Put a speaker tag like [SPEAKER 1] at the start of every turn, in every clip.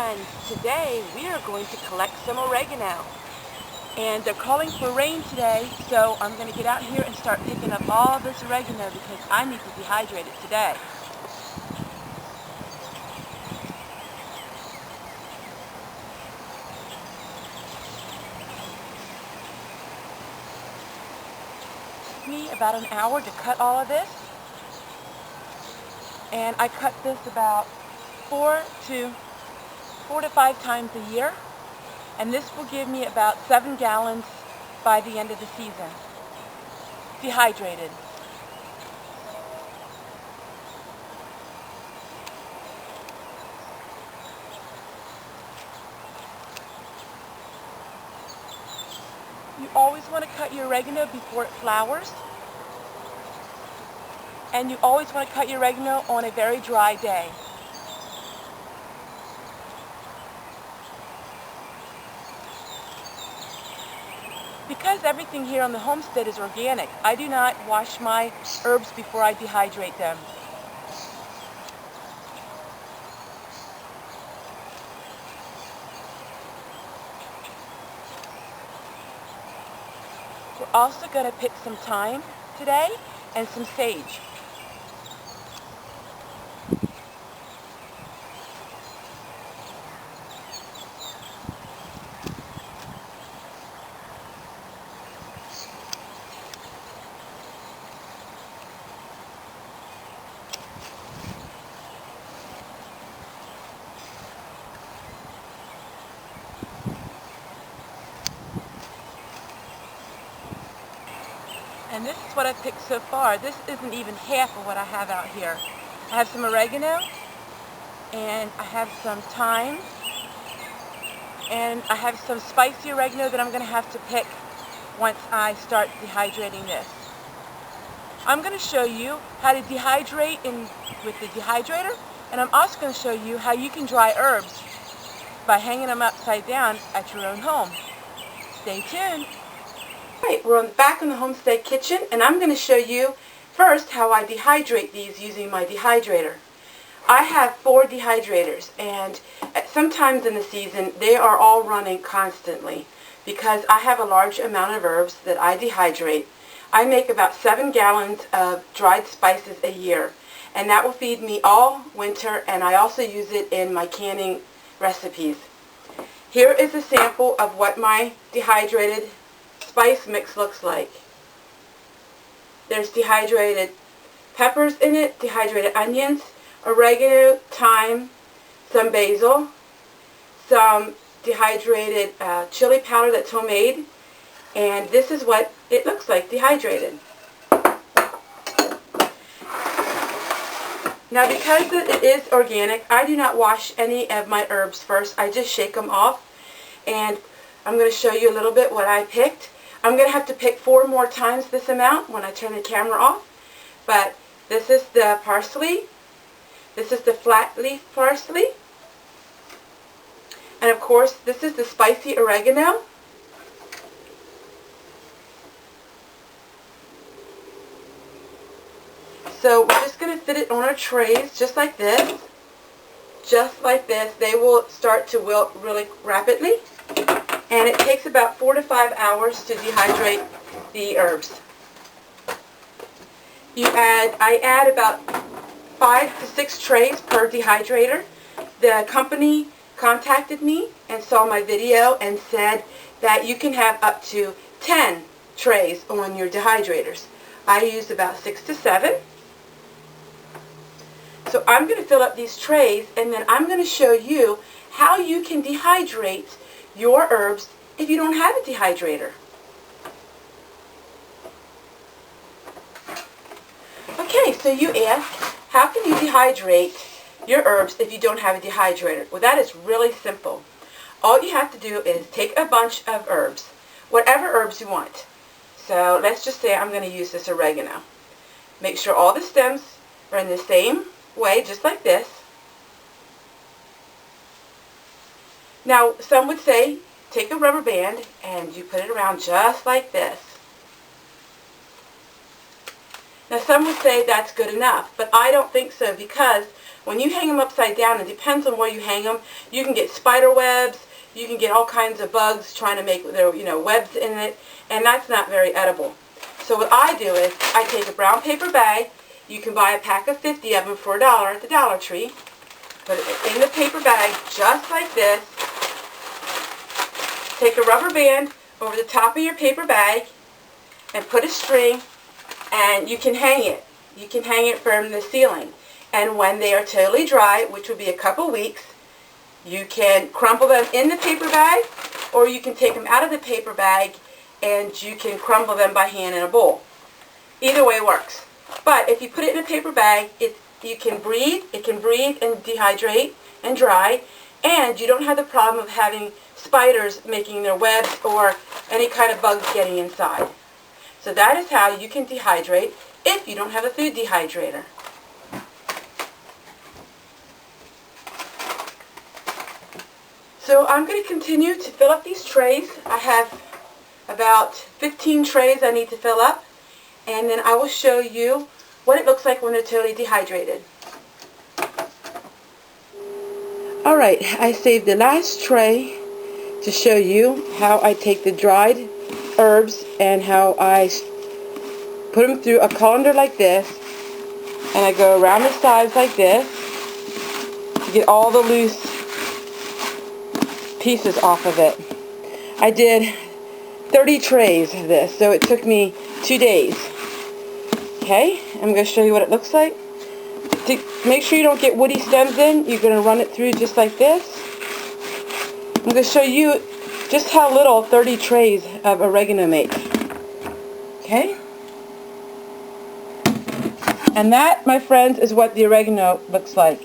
[SPEAKER 1] friends, today we are going to collect some oregano. And they're calling for rain today, so I'm going to get out here and start picking up all this oregano because I need to dehydrate it today. It took me about an hour to cut all of this. And I cut this about four to 5 times a year. And this will give me about 7 gallons by the end of the season. Dehydrated. You always want to cut your oregano before it flowers. And you always want to cut your oregano on a very dry day. Because everything here on the homestead is organic, I do not wash my herbs before I dehydrate them. We're also going to pick some thyme today and some sage. And this is what I've picked so far. This isn't even half of what I have out here. I have some oregano, and I have some thyme, and I have some spicy oregano that I'm going to have to pick once I start dehydrating this. I'm going to show you how to dehydrate with the dehydrator, and I'm also going to show you how you can dry herbs by hanging them upside down at your own home. Stay tuned. Alright, we're back in the homestead kitchen, and I'm going to show you first how I dehydrate these using my dehydrator. I have 4 dehydrators, and sometimes in the season they are all running constantly because I have a large amount of herbs that I dehydrate. I make about 7 gallons of dried spices a year, and that will feed me all winter, and I also use it in my canning recipes. Here is a sample of what my dehydrated spice mix looks like. There's dehydrated peppers in it, dehydrated onions, oregano, thyme, some basil, some dehydrated chili powder that's homemade, and this is what it looks like dehydrated. Now, because it is organic, I do not wash any of my herbs first. I just shake them off, and I'm going to show you a little bit what I picked. I'm going to have to pick 4 more times this amount when I turn the camera off. But this is the parsley. This is the flat leaf parsley. And of course, this is the spicy oregano. So we're just going to fit it on our trays just like this. Just like this. They will start to wilt really rapidly. And it takes about 4 to 5 hours to dehydrate the herbs. I add about 5 to 6 trays per dehydrator. The company contacted me and saw my video and said that you can have up to 10 trays on your dehydrators. I use about 6 to 7. So I'm going to fill up these trays, and then I'm going to show you how you can dehydrate your herbs if you don't have a dehydrator. Okay, so you ask, how can you dehydrate your herbs if you don't have a dehydrator? Well, that is really simple. All you have to do is take a bunch of herbs, whatever herbs you want. So let's just say I'm going to use this oregano. Make sure all the stems are in the same way, just like this. Now, some would say, take a rubber band and you put it around just like this. Now some would say that's good enough, but I don't think so, because when you hang them upside down, it depends on where you hang them. You can get spider webs, you can get all kinds of bugs trying to make their webs in it, and that's not very edible. So what I do is I take a brown paper bag. You can buy a pack of 50 of them for $1 at the Dollar Tree. Put it in the paper bag just like this. Take a rubber band over the top of your paper bag and put a string, and you can hang it. You can hang it from the ceiling. And when they are totally dry, which will be a couple weeks, you can crumple them in the paper bag, or you can take them out of the paper bag and you can crumble them by hand in a bowl. Either way works. But if you put it in a paper bag, you can breathe, it can breathe and dehydrate and dry, and you don't have the problem of having spiders making their webs or any kind of bugs getting inside. So that is how you can dehydrate if you don't have a food dehydrator. So I'm going to continue to fill up these trays. I have about 15 trays I need to fill up, and then I will show you what it looks like when they're totally dehydrated. Alright, I saved the last tray to show you how I take the dried herbs and how I put them through a colander like this, and I go around the sides like this to get all the loose pieces off of it. I did 30 trays of this, so it took me 2 days. Okay, I'm going to show you what it looks like. To make sure you don't get woody stems in, you're going to run it through just like this. I'm going to show you just how little 30 trays of oregano make. Okay? And that, my friends, is what the oregano looks like.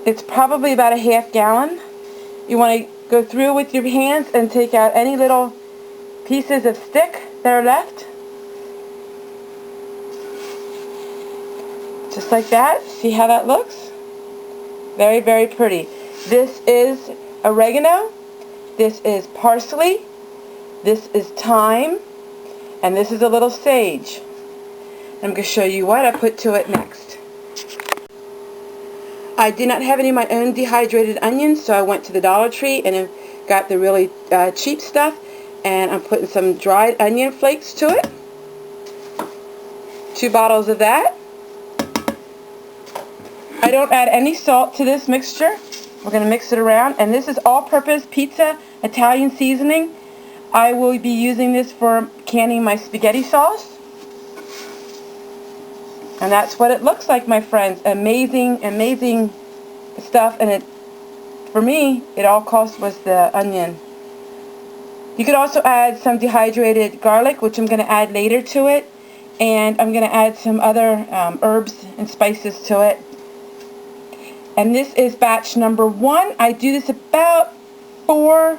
[SPEAKER 1] It's probably about a half gallon. You want to go through with your hands and take out any little pieces of stick that are left. Just like that. See how that looks? Very, very pretty. This is oregano. This is parsley. This is thyme. And this is a little sage. I'm going to show you what I put to it next. I did not have any of my own dehydrated onions, so I went to the Dollar Tree and got the really cheap stuff. And I'm putting some dried onion flakes to it. 2 bottles of that. I don't add any salt to this mixture. We're going to mix it around. And this is all-purpose pizza Italian seasoning. I will be using this for canning my spaghetti sauce. And that's what it looks like, my friends. Amazing, amazing stuff. And for me, it all cost was the onion. You could also add some dehydrated garlic, which I'm going to add later to it. And I'm going to add some other herbs and spices to it. And this is batch number 1. I do this about 4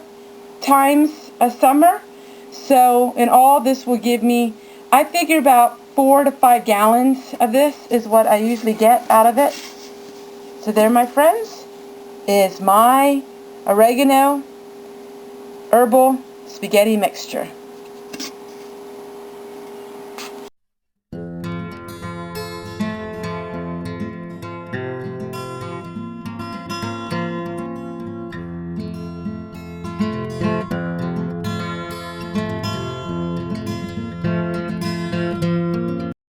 [SPEAKER 1] times a summer. So in all, this will give me, I figure, about 4 to 5 gallons of this is what I usually get out of it. So there, my friends, is my oregano herbal spaghetti mixture.